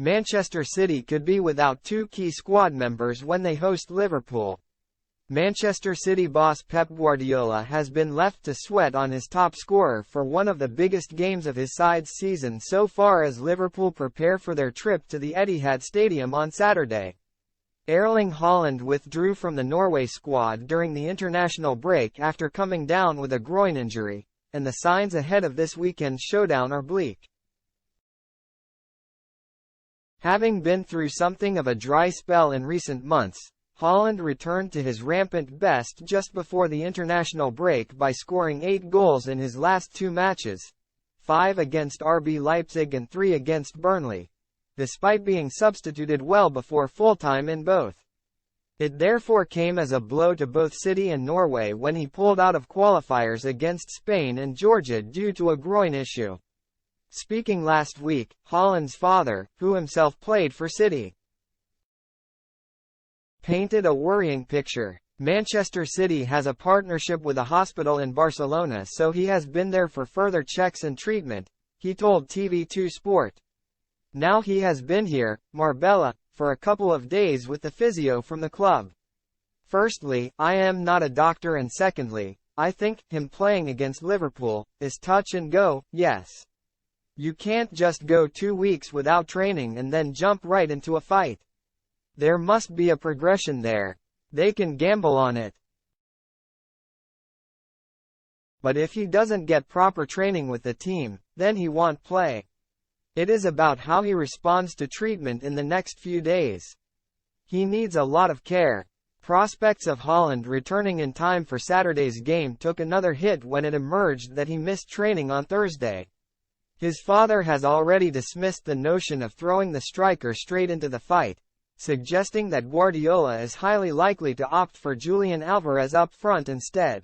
Manchester City could be without two key squad members when they host Liverpool. Manchester City boss Pep Guardiola has been left to sweat on his top scorer for one of the biggest games of his side's season so far as Liverpool prepare for their trip to the Etihad Stadium on Saturday. Erling Haaland withdrew from the Norway squad during the international break after coming down with a groin injury, and the signs ahead of this weekend's showdown are bleak. Having been through something of a dry spell in recent months, Haaland returned to his rampant best just before the international break by scoring 8 goals in his last 2 matches, 5 against RB Leipzig and 3 against Burnley, despite being substituted well before full-time in both. It therefore came as a blow to both City and Norway when he pulled out of qualifiers against Spain and Georgia due to a groin issue. Speaking last week, Haaland's father, who himself played for City, painted a worrying picture. Manchester City has a partnership with a hospital in Barcelona, so he has been there for further checks and treatment, he told TV2 Sport. Now he has been here, Marbella, for a couple of days with the physio from the club. Firstly, I am not a doctor, and secondly, I think him playing against Liverpool is touch and go. Yes. You can't just go 2 weeks without training and then jump right into a fight. There must be a progression there. They can gamble on it. But if he doesn't get proper training with the team, then he won't play. It is about how he responds to treatment in the next few days. He needs a lot of care. Prospects of Haaland returning in time for Saturday's game took another hit when it emerged that he missed training on Thursday. His father has already dismissed the notion of throwing the striker straight into the fight, suggesting that Guardiola is highly likely to opt for Julian Alvarez up front instead.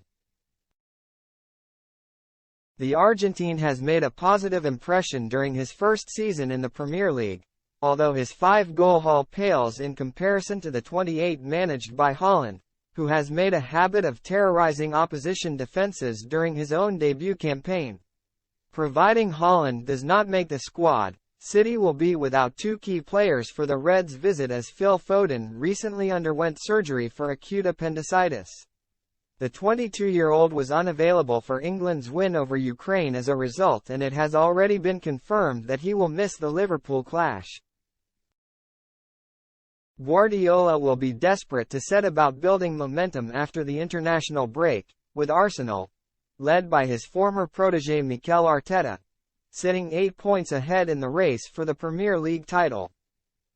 The Argentine has made a positive impression during his first season in the Premier League, although his 5-goal haul pales in comparison to the 28 managed by Haaland, who has made a habit of terrorizing opposition defenses during his own debut campaign. Providing Haaland does not make the squad, City will be without 2 key players for the Reds' visit as Phil Foden recently underwent surgery for acute appendicitis. The 22-year-old was unavailable for England's win over Ukraine as a result, and it has already been confirmed that he will miss the Liverpool clash. Guardiola will be desperate to set about building momentum after the international break, with Arsenal, led by his former protégé Mikel Arteta, sitting 8 points ahead in the race for the Premier League title.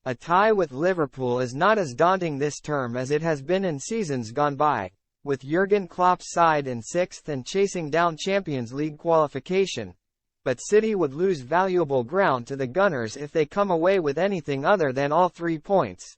A tie with Liverpool is not as daunting this term as it has been in seasons gone by, with Jurgen Klopp's side in 6th and chasing down Champions League qualification. But City would lose valuable ground to the Gunners if they come away with anything other than all 3 points.